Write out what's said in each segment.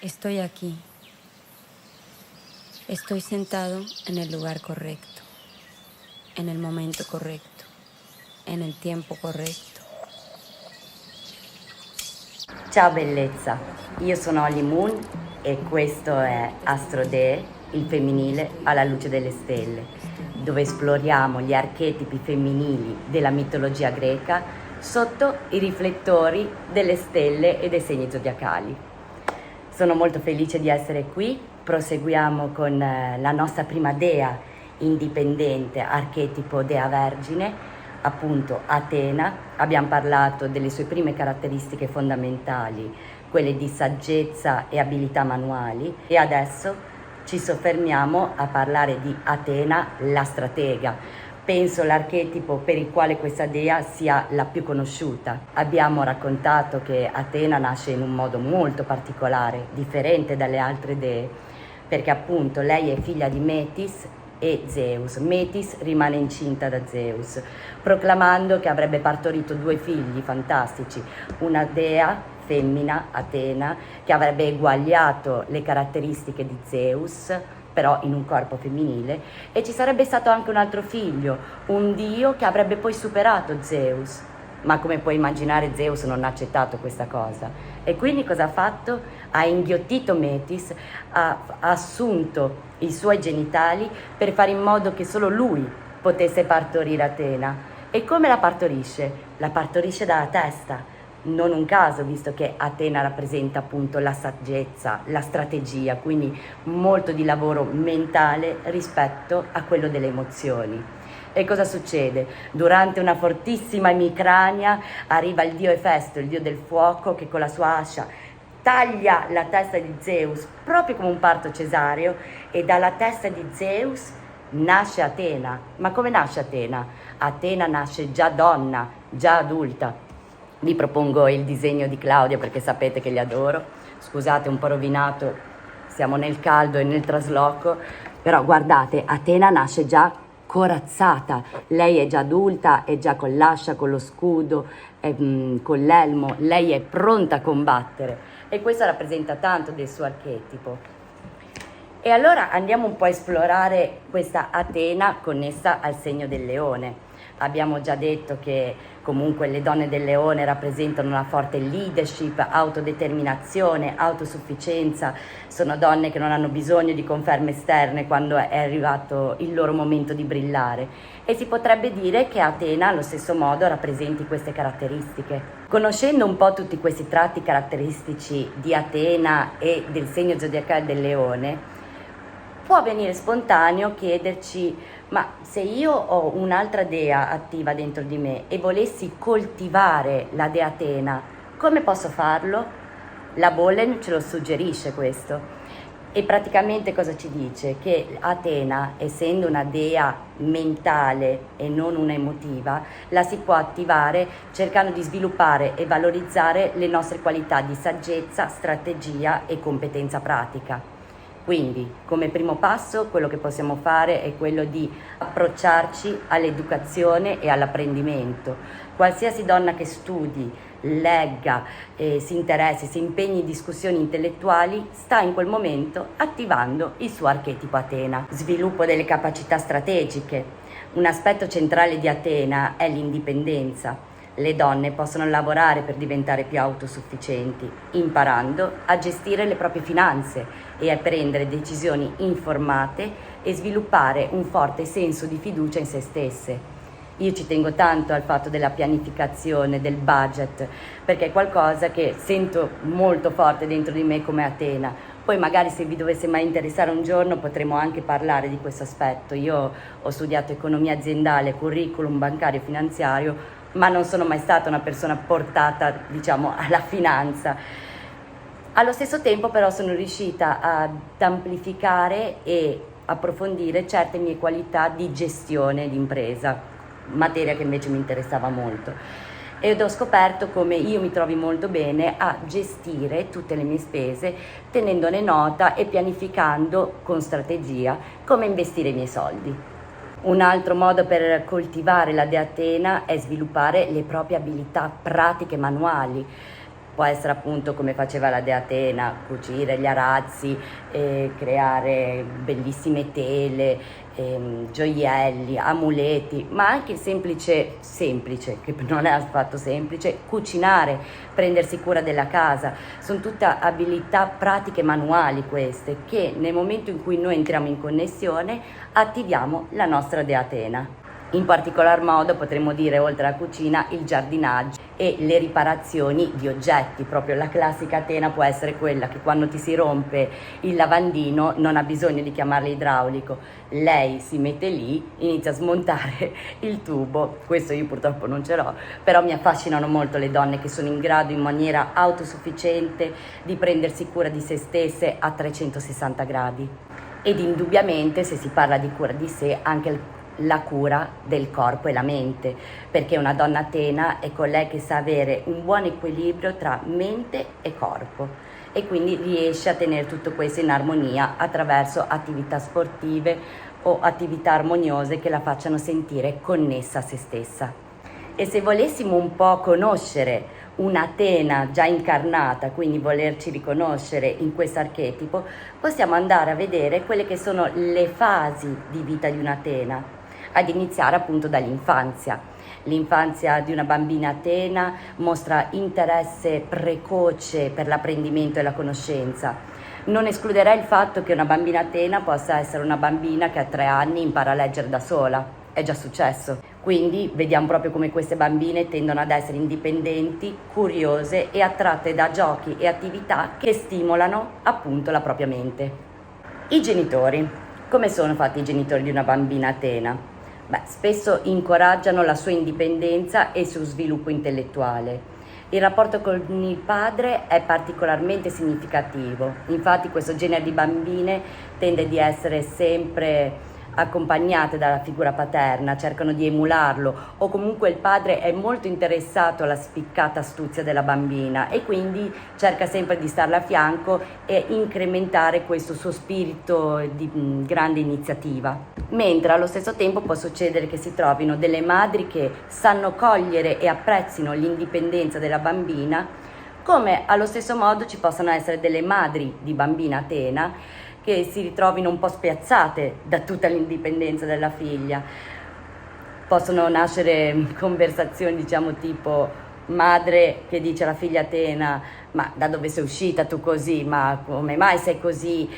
Estoy aquí. Estoy sentado en el lugar correcto, en el momento correcto, en il tempo corretto. Ciao bellezza, io sono Holly Moon e questo è Astro Dee, il femminile alla luce delle stelle, dove esploriamo gli archetipi femminili della mitologia greca sotto i riflettori delle stelle e dei segni zodiacali. Sono molto felice di essere qui, proseguiamo con la nostra prima dea indipendente, archetipo dea vergine, appunto Atena. Abbiamo parlato delle sue prime caratteristiche fondamentali, quelle di saggezza e abilità manuali, e adesso ci soffermiamo a parlare di Atena, la stratega. Penso l'archetipo per il quale questa dea sia la più conosciuta. Abbiamo raccontato che Atena nasce in un modo molto particolare, differente dalle altre dee, perché appunto lei è figlia di Metis e Zeus. Metis rimane incinta da Zeus, proclamando che avrebbe partorito due figli fantastici, una dea femmina, Atena, che avrebbe eguagliato le caratteristiche di Zeus, però in un corpo femminile, e ci sarebbe stato anche un altro figlio, un dio che avrebbe poi superato Zeus. Ma come puoi immaginare, Zeus non ha accettato questa cosa, e quindi cosa ha fatto? Ha inghiottito Metis, ha assunto i suoi genitali per fare in modo che solo lui potesse partorire Atena. E come la partorisce? La partorisce dalla testa. Non un caso, visto che Atena rappresenta appunto la saggezza, la strategia, quindi molto di lavoro mentale rispetto a quello delle emozioni. E cosa succede? Durante una fortissima emicrania arriva il dio Efesto, il dio del fuoco, che con la sua ascia taglia la testa di Zeus proprio come un parto cesareo, e dalla testa di Zeus nasce Atena. Ma come nasce Atena? Atena nasce già donna, già adulta. Vi propongo il disegno di Claudia perché sapete che li adoro. Scusate, un po' rovinato, siamo nel caldo e nel trasloco, però guardate, Atena nasce già corazzata. Lei è già adulta, è già con l'ascia, con lo scudo, con l'elmo. Lei è pronta a combattere, e questo rappresenta tanto del suo archetipo. E allora andiamo un po' a esplorare questa Atena connessa al segno del leone. Abbiamo già detto che comunque le donne del leone rappresentano una forte leadership, autodeterminazione, autosufficienza. Sono donne che non hanno bisogno di conferme esterne quando è arrivato il loro momento di brillare. E si potrebbe dire che Atena allo stesso modo rappresenti queste caratteristiche. Conoscendo un po' tutti questi tratti caratteristici di Atena e del segno zodiacale del leone, può venire spontaneo chiederci: ma se io ho un'altra dea attiva dentro di me e volessi coltivare la dea Atena, come posso farlo? La Bollen ce lo suggerisce questo, e praticamente cosa ci dice? Che Atena, essendo una dea mentale e non una emotiva, la si può attivare cercando di sviluppare e valorizzare le nostre qualità di saggezza, strategia e competenza pratica. Quindi, come primo passo, quello che possiamo fare è quello di approcciarci all'educazione e all'apprendimento. Qualsiasi donna che studi, legga, si interessi, si impegni in discussioni intellettuali, sta in quel momento attivando il suo archetipo Atena. Sviluppo delle capacità strategiche. Un aspetto centrale di Atena è l'indipendenza. Le donne possono lavorare per diventare più autosufficienti, imparando a gestire le proprie finanze e a prendere decisioni informate e sviluppare un forte senso di fiducia in se stesse. Io ci tengo tanto al fatto della pianificazione, del budget, perché è qualcosa che sento molto forte dentro di me come Atena. Poi magari, se vi dovesse mai interessare un giorno, potremo anche parlare di questo aspetto. Io ho studiato economia aziendale, curriculum bancario e finanziario, ma non sono mai stata una persona portata, diciamo, alla finanza. Allo stesso tempo però sono riuscita ad amplificare e approfondire certe mie qualità di gestione d'impresa, materia che invece mi interessava molto. Ed ho scoperto come io mi trovi molto bene a gestire tutte le mie spese, tenendone nota e pianificando con strategia come investire i miei soldi. Un altro modo per coltivare la dea Atena è sviluppare le proprie abilità pratiche manuali. può essere appunto come faceva la dea Atena, cucire gli arazzi, creare bellissime tele, gioielli, amuleti, ma anche semplice, che non è affatto semplice, cucinare, prendersi cura della casa. Sono tutte abilità pratiche manuali queste, che nel momento in cui noi entriamo in connessione attiviamo la nostra dea Atena. In particolar modo potremmo dire, oltre alla cucina, il giardinaggio e le riparazioni di oggetti. Proprio la classica Atena può essere quella che quando ti si rompe il lavandino non ha bisogno di chiamare l'idraulico, lei si mette lì, inizia a smontare il tubo. Questo io purtroppo non ce l'ho, però mi affascinano molto le donne che sono in grado in maniera autosufficiente di prendersi cura di se stesse a 360 gradi. Ed indubbiamente, se si parla di cura di sé, anche la cura del corpo e la mente, perché una donna Atena è colei che sa avere un buon equilibrio tra mente e corpo e quindi riesce a tenere tutto questo in armonia attraverso attività sportive o attività armoniose che la facciano sentire connessa a se stessa. E se volessimo un po' conoscere un'Atena già incarnata, quindi volerci riconoscere in questo archetipo, possiamo andare a vedere quelle che sono le fasi di vita di un'Atena, ad iniziare appunto dall'infanzia. L'infanzia di una bambina Atena mostra interesse precoce per l'apprendimento e la conoscenza. Non escluderei il fatto che una bambina Atena possa essere una bambina che a 3 anni impara a leggere da sola. È già successo. Quindi vediamo proprio come queste bambine tendono ad essere indipendenti, curiose e attratte da giochi e attività che stimolano appunto la propria mente. I genitori. Come sono fatti i genitori di una bambina Atena? Spesso incoraggiano la sua indipendenza e il suo sviluppo intellettuale. Il rapporto con il padre è particolarmente significativo, infatti questo genere di bambine tende di essere sempre accompagnate dalla figura paterna, cercano di emularlo o comunque il padre è molto interessato alla spiccata astuzia della bambina e quindi cerca sempre di starle a fianco e incrementare questo suo spirito di grande iniziativa. Mentre allo stesso tempo può succedere che si trovino delle madri che sanno cogliere e apprezzino l'indipendenza della bambina, come allo stesso modo ci possono essere delle madri di bambina Atena che si ritrovino un po' spiazzate da tutta l'indipendenza della figlia. Possono nascere conversazioni, diciamo, tipo madre che dice alla figlia Atena: ma da dove sei uscita tu così? Ma come mai sei così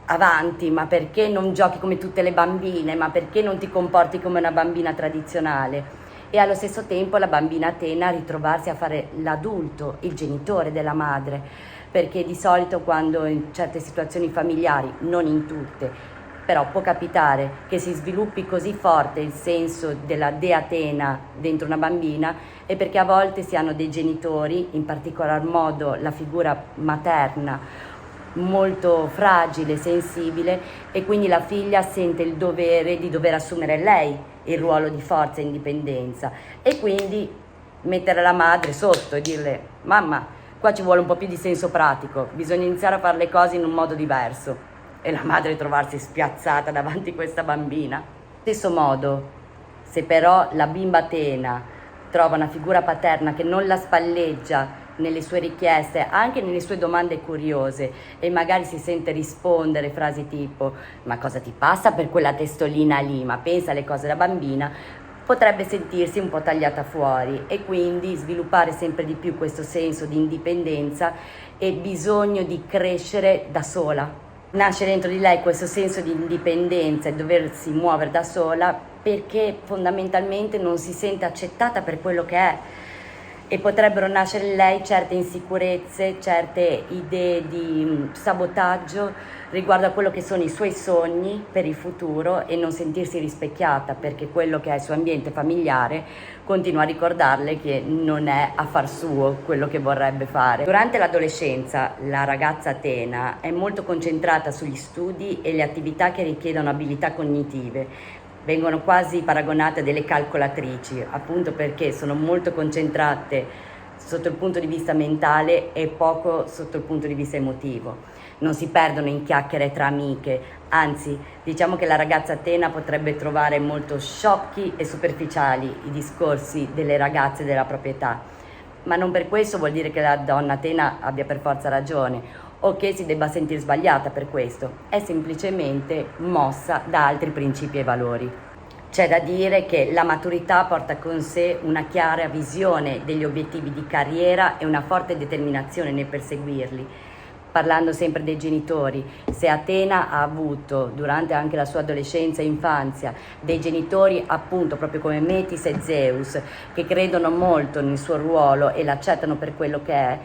avanti? Ma perché non giochi come tutte le bambine? Ma perché non ti comporti come una bambina tradizionale? E allo stesso tempo la bambina Atena ritrovarsi a fare l'adulto, il genitore della madre, perché di solito quando in certe situazioni familiari, non in tutte, però può capitare che si sviluppi così forte il senso della dea Atena dentro una bambina, è perché a volte si hanno dei genitori, in particolar modo la figura materna, molto fragile, sensibile, e quindi la figlia sente il dovere di dover assumere lei il ruolo di forza e indipendenza e quindi mettere la madre sotto e dirle: mamma, qua ci vuole un po' più di senso pratico, bisogna iniziare a fare le cose in un modo diverso. E la madre trovarsi spiazzata davanti a questa bambina. Stesso modo, se però la bimba Atena trova una figura paterna che non la spalleggia nelle sue richieste, anche nelle sue domande curiose, e magari si sente rispondere frasi tipo: ma cosa ti passa per quella testolina lì? Ma pensa alle cose da bambina, potrebbe sentirsi un po' tagliata fuori e quindi sviluppare sempre di più questo senso di indipendenza e bisogno di crescere da sola. Nasce dentro di lei questo senso di indipendenza e doversi muovere da sola perché fondamentalmente non si sente accettata per quello che è, e potrebbero nascere in lei certe insicurezze, certe idee di sabotaggio riguardo a quello che sono i suoi sogni per il futuro e non sentirsi rispecchiata perché quello che è il suo ambiente familiare continua a ricordarle che non è affar suo quello che vorrebbe fare. Durante l'adolescenza la ragazza Atena è molto concentrata sugli studi e le attività che richiedono abilità cognitive. Vengono quasi paragonate a delle calcolatrici, appunto perché sono molto concentrate sotto il punto di vista mentale e poco sotto il punto di vista emotivo. Non si perdono in chiacchiere tra amiche, anzi, diciamo che la ragazza Atena potrebbe trovare molto sciocchi e superficiali i discorsi delle ragazze della propria età, ma non per questo vuol dire che la donna Atena abbia per forza ragione o che si debba sentire sbagliata per questo, è semplicemente mossa da altri principi e valori. C'è da dire che la maturità porta con sé una chiara visione degli obiettivi di carriera e una forte determinazione nel perseguirli. Parlando sempre dei genitori, se Atena ha avuto durante anche la sua adolescenza e infanzia dei genitori appunto proprio come Metis e Zeus che credono molto nel suo ruolo e l'accettano per quello che è,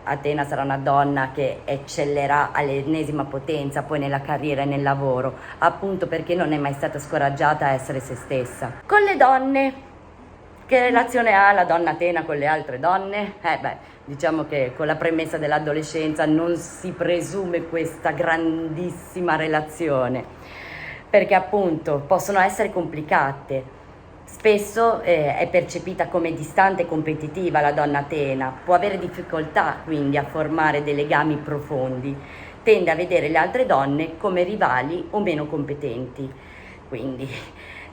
Atena sarà una donna che eccellerà all'ennesima potenza poi nella carriera e nel lavoro, appunto perché non è mai stata scoraggiata a essere se stessa. Con le donne, che relazione ha la donna Atena con le altre donne? Diciamo che con la premessa dell'adolescenza non si presume questa grandissima relazione, perché appunto possono essere complicate. Spesso è percepita come distante e competitiva la donna Atena, può avere difficoltà quindi a formare dei legami profondi, tende a vedere le altre donne come rivali o meno competenti, quindi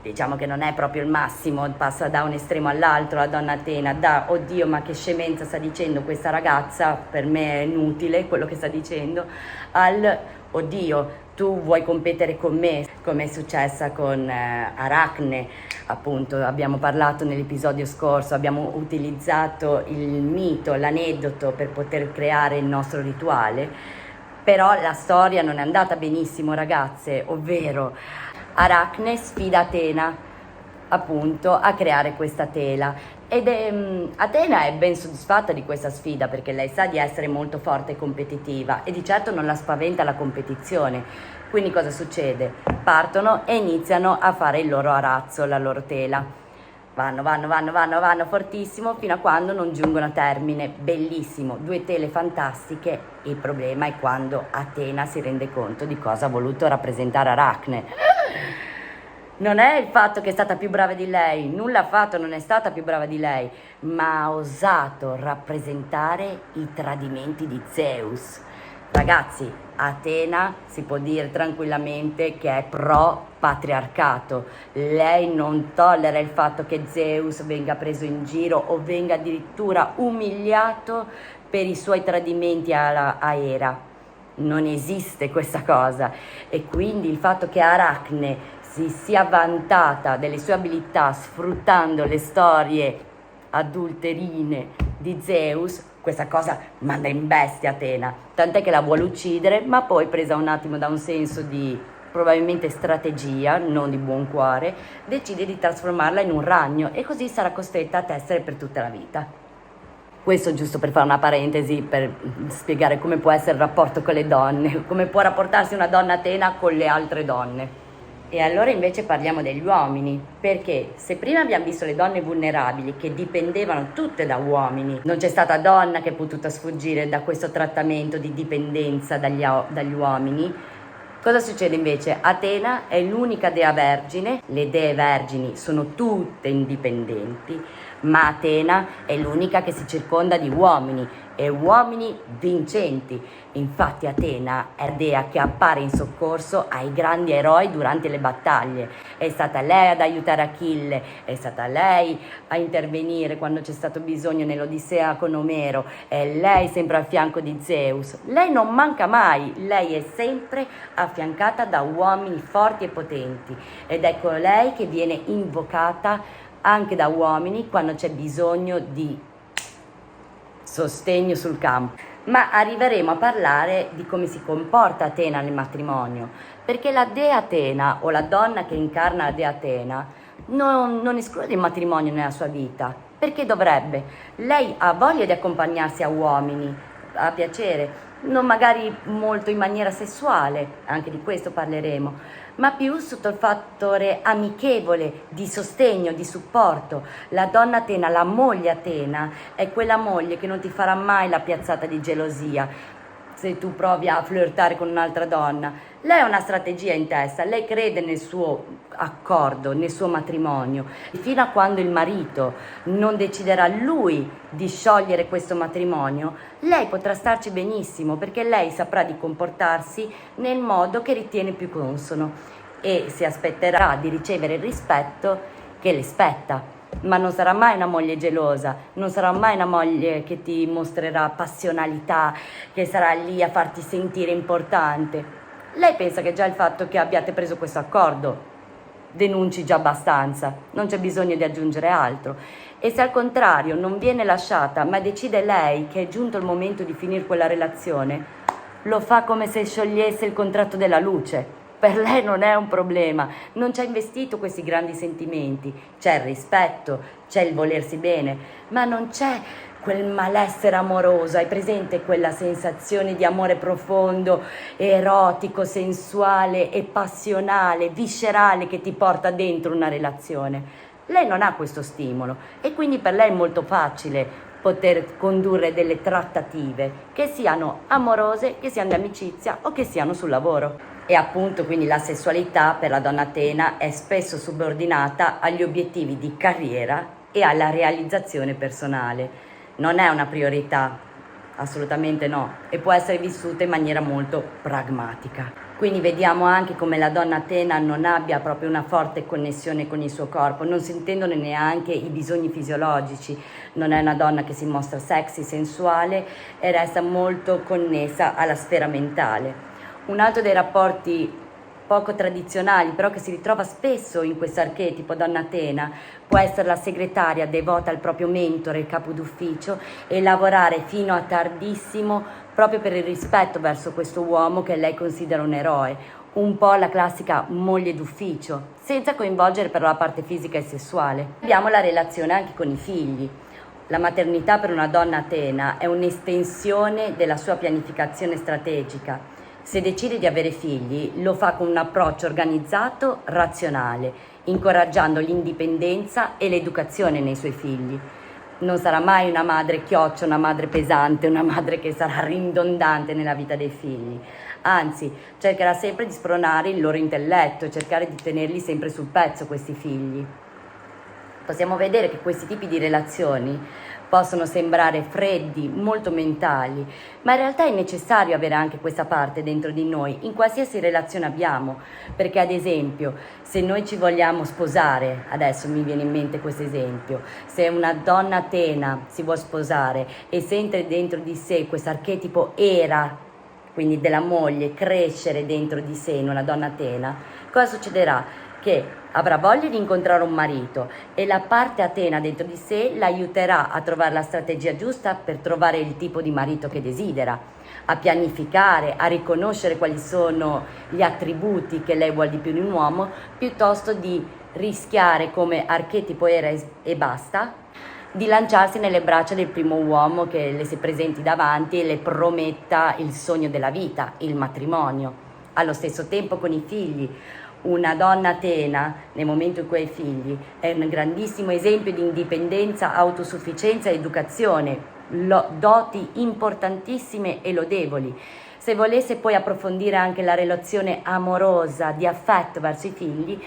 diciamo che non è proprio il massimo, passa da un estremo all'altro la donna Atena, da oddio ma che scemenza sta dicendo questa ragazza, per me è inutile quello che sta dicendo, al oddio tu vuoi competere con me, come è successa con Aracne, appunto abbiamo parlato nell'episodio scorso, abbiamo utilizzato il mito, l'aneddoto per poter creare il nostro rituale, però la storia non è andata benissimo ragazze, ovvero Aracne sfida Atena appunto a creare questa tela ed Atena è ben soddisfatta di questa sfida perché lei sa di essere molto forte e competitiva e di certo non la spaventa la competizione. Quindi cosa succede? Partono e iniziano a fare il loro arazzo, la loro tela. Vanno fortissimo fino a quando non giungono a termine. Bellissimo, 2 tele fantastiche. Il problema è quando Atena si rende conto di cosa ha voluto rappresentare Aracne. Non è il fatto che è stata più brava di lei, nulla affatto, non è stata più brava di lei, ma ha osato rappresentare i tradimenti di Zeus. Ragazzi, Atena si può dire tranquillamente che è pro patriarcato. Lei non tollera il fatto che Zeus venga preso in giro o venga addirittura umiliato per i suoi tradimenti a Hera. Non esiste questa cosa e quindi il fatto che Aracne si sia vantata delle sue abilità sfruttando le storie adulterine di Zeus, questa cosa manda in bestia Atena, tant'è che la vuole uccidere, ma poi presa un attimo da un senso di probabilmente strategia, non di buon cuore, decide di trasformarla in un ragno e così sarà costretta a tessere per tutta la vita. Questo giusto per fare una parentesi, per spiegare come può essere il rapporto con le donne, come può rapportarsi una donna Atena con le altre donne. E allora invece parliamo degli uomini, perché se prima abbiamo visto le donne vulnerabili che dipendevano tutte da uomini, non c'è stata donna che è potuta sfuggire da questo trattamento di dipendenza dagli uomini, cosa succede invece? Atena è l'unica dea vergine, le dee vergini sono tutte indipendenti, ma Atena è l'unica che si circonda di uomini e uomini vincenti. Infatti Atena è la dea che appare in soccorso ai grandi eroi durante le battaglie. È stata lei ad aiutare Achille, è stata lei a intervenire quando c'è stato bisogno nell'Odissea con Omero, è lei sempre al fianco di Zeus. Lei non manca mai, lei è sempre affiancata da uomini forti e potenti ed è colei che viene invocata anche da uomini quando c'è bisogno di sostegno sul campo. Ma arriveremo a parlare di come si comporta Atena nel matrimonio, perché la dea Atena o la donna che incarna la dea Atena non esclude il matrimonio nella sua vita, perché dovrebbe? Lei ha voglia di accompagnarsi a uomini, a piacere, non magari molto in maniera sessuale, anche di questo parleremo, ma più sotto il fattore amichevole, di sostegno, di supporto. La donna Atena, la moglie Atena, è quella moglie che non ti farà mai la piazzata di gelosia se tu provi a flirtare con un'altra donna. Lei ha una strategia in testa, lei crede nel suo accordo, nel suo matrimonio, fino a quando il marito non deciderà lui di sciogliere questo matrimonio, lei potrà starci benissimo perché lei saprà di comportarsi nel modo che ritiene più consono e si aspetterà di ricevere il rispetto che le spetta. ma non sarà mai una moglie gelosa, non sarà mai una moglie che ti mostrerà passionalità, che sarà lì a farti sentire importante. Lei pensa che già il fatto che abbiate preso questo accordo denunci già abbastanza, non c'è bisogno di aggiungere altro. E se al contrario non viene lasciata, ma decide lei che è giunto il momento di finire quella relazione, lo fa come se sciogliesse il contratto della luce. Per lei non è un problema, non ci ha investito questi grandi sentimenti, c'è il rispetto, c'è il volersi bene, ma non c'è quel malessere amoroso. Hai presente quella sensazione di amore profondo, erotico, sensuale e passionale, viscerale che ti porta dentro una relazione? Lei non ha questo stimolo e quindi per lei è molto facile poter condurre delle trattative che siano amorose, che siano di amicizia o che siano sul lavoro. E appunto quindi la sessualità per la donna Atena è spesso subordinata agli obiettivi di carriera e alla realizzazione personale. Non è una priorità, assolutamente no, e può essere vissuta in maniera molto pragmatica. Quindi vediamo anche come la donna Atena non abbia proprio una forte connessione con il suo corpo, non sentendone neanche i bisogni fisiologici. Non è una donna che si mostra sexy, sensuale e resta molto connessa alla sfera mentale. Un altro dei rapporti poco tradizionali, però che si ritrova spesso in questo archetipo donna Atena, può essere la segretaria devota al proprio mentore, il capo d'ufficio, e lavorare fino a tardissimo proprio per il rispetto verso questo uomo che lei considera un eroe, un po' la classica moglie d'ufficio, senza coinvolgere però la parte fisica e sessuale. Abbiamo la relazione anche con i figli. La maternità per una donna Atena è un'estensione della sua pianificazione strategica. Se decide di avere figli, lo fa con un approccio organizzato, razionale, incoraggiando l'indipendenza e l'educazione nei suoi figli. Non sarà mai una madre chioccia, una madre pesante, una madre che sarà ridondante nella vita dei figli. Anzi, cercherà sempre di spronare il loro intelletto e cercare di tenerli sempre sul pezzo questi figli. Possiamo vedere che questi tipi di relazioni possono sembrare freddi, molto mentali, ma in realtà è necessario avere anche questa parte dentro di noi, in qualsiasi relazione abbiamo, perché ad esempio, se noi ci vogliamo sposare, adesso mi viene in mente questo esempio, se una donna Atena si vuole sposare e sente dentro di sé questo archetipo Era, quindi della moglie, crescere dentro di sé in una donna Atena, cosa succederà? Che avrà voglia di incontrare un marito e la parte Atena dentro di sé l'aiuterà a trovare la strategia giusta per trovare il tipo di marito che desidera, a pianificare, a riconoscere quali sono gli attributi che lei vuole di più in un uomo, piuttosto di rischiare come archetipo Era e basta, di lanciarsi nelle braccia del primo uomo che le si presenti davanti e le prometta il sogno della vita, il matrimonio. Allo stesso tempo con i figli. Una donna Atena, nel momento in cui ha i figli, è un grandissimo esempio di indipendenza, autosufficienza e educazione, doti importantissime e lodevoli. Se volesse poi approfondire anche la relazione amorosa, di affetto verso i figli,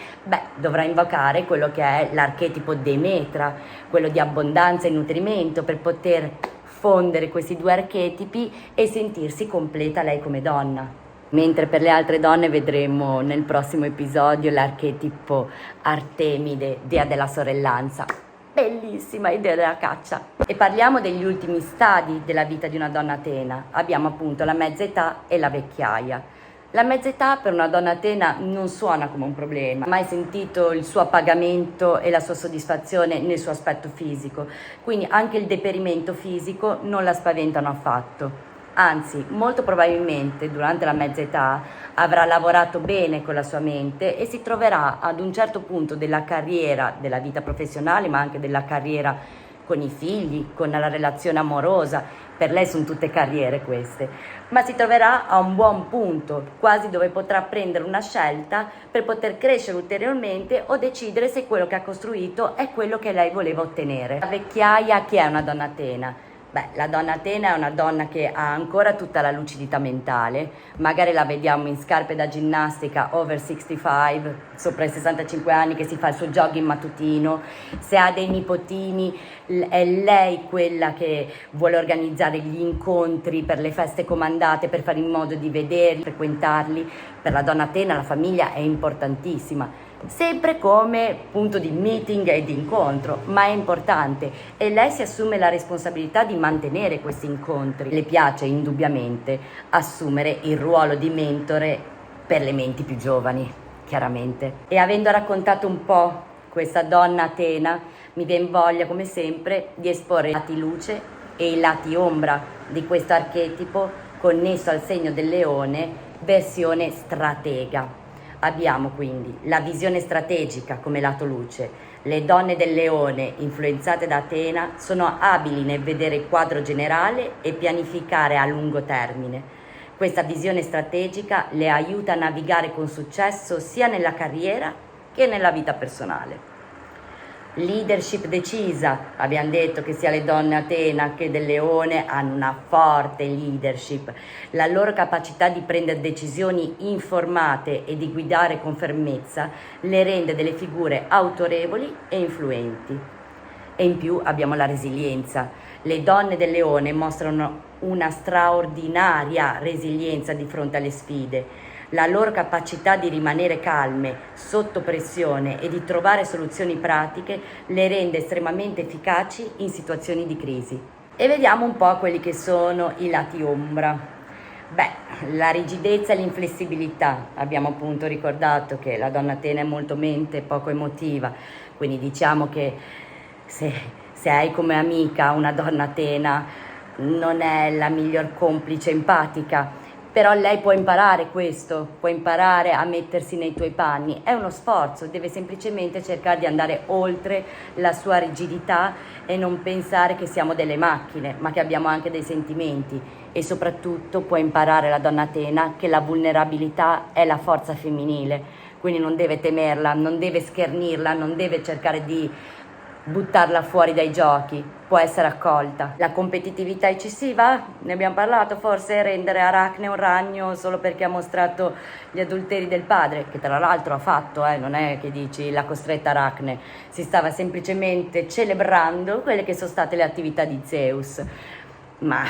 dovrà invocare quello che è l'archetipo Demetra, quello di abbondanza e nutrimento, per poter fondere questi due archetipi e sentirsi completa lei come donna. Mentre per le altre donne vedremo nel prossimo episodio l'archetipo Artemide, dea della sorellanza. Bellissima idea della caccia. E parliamo degli ultimi stadi della vita di una donna Atena. Abbiamo appunto la mezza età e la vecchiaia. La mezza età per una donna Atena non suona come un problema. Mai sentito il suo appagamento e la sua soddisfazione nel suo aspetto fisico. Quindi anche il deperimento fisico non la spaventano affatto. Anzi, molto probabilmente durante la mezza età avrà lavorato bene con la sua mente e si troverà ad un certo punto della carriera, della vita professionale, ma anche della carriera con i figli, con la relazione amorosa. Per lei sono tutte carriere queste, ma si troverà a un buon punto, quasi dove potrà prendere una scelta per poter crescere ulteriormente o decidere se quello che ha costruito è quello che lei voleva ottenere. La vecchiaia, chi è una donna Atena? La donna Atena è una donna che ha ancora tutta la lucidità mentale, magari la vediamo in scarpe da ginnastica over 65, sopra i 65 anni, che si fa il suo jogging mattutino. Se ha dei nipotini è lei quella che vuole organizzare gli incontri per le feste comandate, per fare in modo di vederli, frequentarli. Per la donna Atena la famiglia è importantissima. sempre come punto di meeting e di incontro, ma è importante e lei si assume la responsabilità di mantenere questi incontri. Le piace indubbiamente assumere il ruolo di mentore per le menti più giovani, chiaramente. E avendo raccontato un po' questa donna Atena, mi viene voglia, come sempre, di esporre i lati luce e i lati ombra di questo archetipo connesso al segno del leone, versione stratega. Abbiamo quindi la visione strategica come lato luce. Le donne del leone influenzate da Atena sono abili nel vedere il quadro generale e pianificare a lungo termine. Questa visione strategica le aiuta a navigare con successo sia nella carriera che nella vita personale. Leadership decisa, abbiamo detto che sia le donne Atena che del leone hanno una forte leadership, la loro capacità di prendere decisioni informate e di guidare con fermezza le rende delle figure autorevoli e influenti. E in più abbiamo la resilienza. Le donne del leone mostrano una straordinaria resilienza di fronte alle sfide. La loro capacità di rimanere calme sotto pressione e di trovare soluzioni pratiche le rende estremamente efficaci in situazioni di crisi. E vediamo un po' quelli che sono i lati ombra. La rigidezza e l'inflessibilità. Abbiamo appunto ricordato che la donna Atena è molto mente, poco emotiva, quindi diciamo che se hai come amica una donna Atena non è la miglior complice empatica. Però lei può imparare questo, può imparare a mettersi nei tuoi panni. È uno sforzo, deve semplicemente cercare di andare oltre la sua rigidità e non pensare che siamo delle macchine, ma che abbiamo anche dei sentimenti. E soprattutto può imparare la donna Atena che la vulnerabilità è la forza femminile, quindi non deve temerla, non deve schernirla, non deve cercare di buttarla fuori dai giochi, può essere accolta. La competitività eccessiva, ne abbiamo parlato, forse rendere Aracne un ragno solo perché ha mostrato gli adulteri del padre, che tra l'altro ha fatto, non è che dici l'ha costretta Aracne, si stava semplicemente celebrando quelle che sono state le attività di Zeus. Ma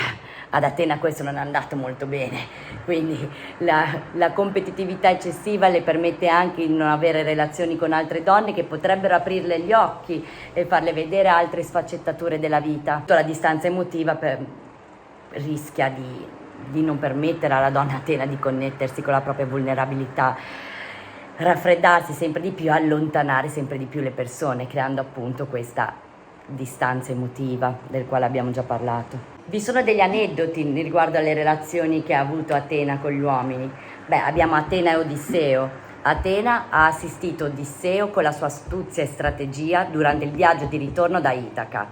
ad Atena questo non è andato molto bene, quindi la competitività eccessiva le permette anche di non avere relazioni con altre donne che potrebbero aprirle gli occhi e farle vedere altre sfaccettature della vita. La distanza emotiva rischia di non permettere alla donna Atena di connettersi con la propria vulnerabilità, raffreddarsi sempre di più, allontanare sempre di più le persone, creando appunto questa distanza emotiva del quale abbiamo già parlato. Vi sono degli aneddoti riguardo alle relazioni che ha avuto Atena con gli uomini. Abbiamo Atena e Odisseo. Atena ha assistito Odisseo con la sua astuzia e strategia durante il viaggio di ritorno da Itaca.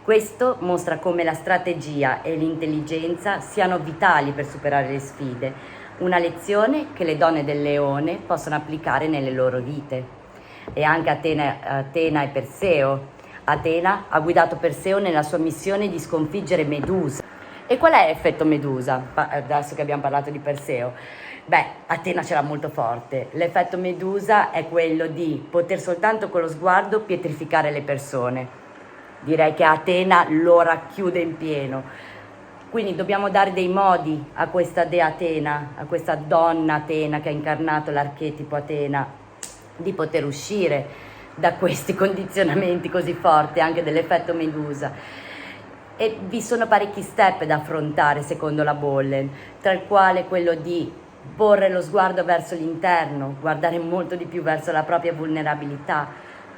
Questo mostra come la strategia e l'intelligenza siano vitali per superare le sfide, una lezione che le donne del leone possono applicare nelle loro vite. E anche Atena e Perseo. Atena ha guidato Perseo nella sua missione di sconfiggere Medusa. E qual è l'effetto Medusa? Adesso che abbiamo parlato di Perseo. Atena ce l'ha molto forte. L'effetto Medusa è quello di poter soltanto con lo sguardo pietrificare le persone. Direi che Atena lo racchiude in pieno. Quindi dobbiamo dare dei modi a questa dea Atena, a questa donna Atena che ha incarnato l'archetipo Atena, di poter uscire da questi condizionamenti così forti, anche dell'effetto Medusa. E vi sono parecchi step da affrontare secondo la Bollen, tra il quale quello di porre lo sguardo verso l'interno, guardare molto di più verso la propria vulnerabilità,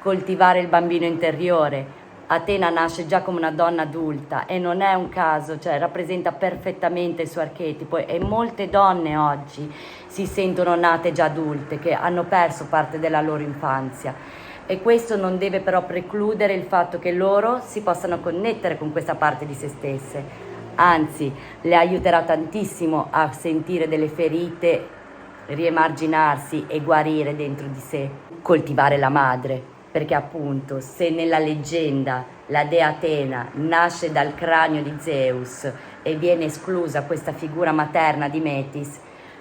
coltivare il bambino interiore. Atena nasce già come una donna adulta e non è un caso, rappresenta perfettamente il suo archetipo, e molte donne oggi si sentono nate già adulte, che hanno perso parte della loro infanzia. E questo non deve però precludere il fatto che loro si possano connettere con questa parte di se stesse, anzi le aiuterà tantissimo a sentire delle ferite riemarginarsi e guarire dentro di sé. Coltivare la madre, perché appunto se nella leggenda la dea Atena nasce dal cranio di Zeus e viene esclusa questa figura materna di Metis,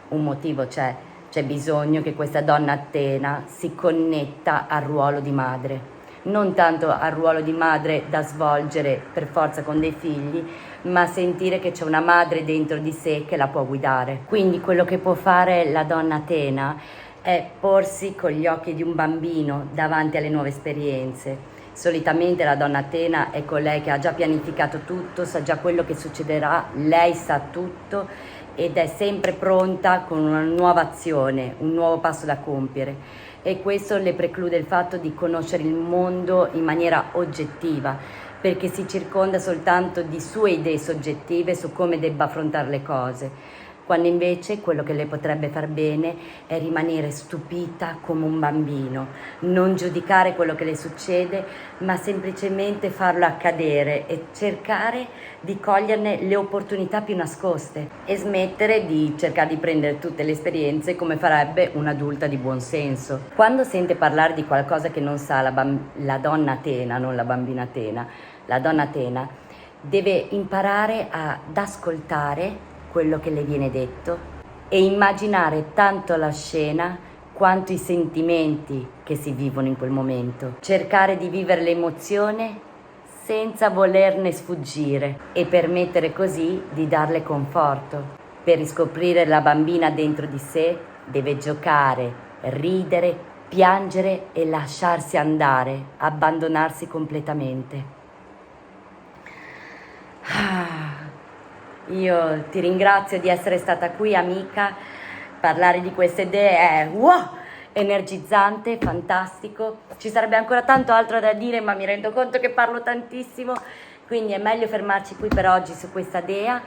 un motivo c'è bisogno che questa donna Atena si connetta al ruolo di madre, non tanto al ruolo di madre da svolgere per forza con dei figli, ma sentire che c'è una madre dentro di sé che la può guidare. Quindi quello che può fare la donna Atena è porsi con gli occhi di un bambino davanti alle nuove esperienze. Solitamente la donna Atena è colei che ha già pianificato tutto, sa già quello che succederà, lei sa tutto ed è sempre pronta con una nuova azione, un nuovo passo da compiere, e questo le preclude il fatto di conoscere il mondo in maniera oggettiva, perché si circonda soltanto di sue idee soggettive su come debba affrontare le cose, quando invece quello che le potrebbe far bene è rimanere stupita come un bambino, non giudicare quello che le succede, ma semplicemente farlo accadere e cercare di coglierne le opportunità più nascoste e smettere di cercare di prendere tutte le esperienze come farebbe un'adulta di buon senso. Quando sente parlare di qualcosa che non sa la donna Atena, non la bambina Atena, la donna Atena deve imparare ad ascoltare quello che le viene detto e immaginare tanto la scena quanto i sentimenti che si vivono in quel momento. Cercare di vivere l'emozione senza volerne sfuggire e permettere così di darle conforto. Per riscoprire la bambina dentro di sé deve giocare, ridere, piangere e lasciarsi andare, abbandonarsi completamente. Io ti ringrazio di essere stata qui, amica. Parlare di queste idee è energizzante, fantastico. Ci sarebbe ancora tanto altro da dire, ma mi rendo conto che parlo tantissimo, quindi è meglio fermarci qui per oggi su questa dea,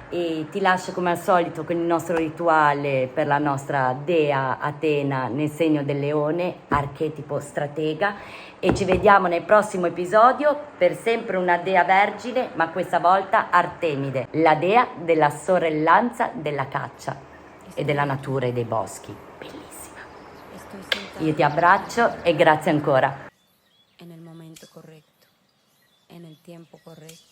e ti lascio come al solito con il nostro rituale per la nostra dea Atena nel segno del leone, archetipo stratega, e ci vediamo nel prossimo episodio per sempre una dea vergine, ma questa volta Artemide, la dea della sorellanza della caccia e della natura e dei boschi. Bellissima. Io ti abbraccio e grazie ancora. En el momento correcto, en el tiempo correcto.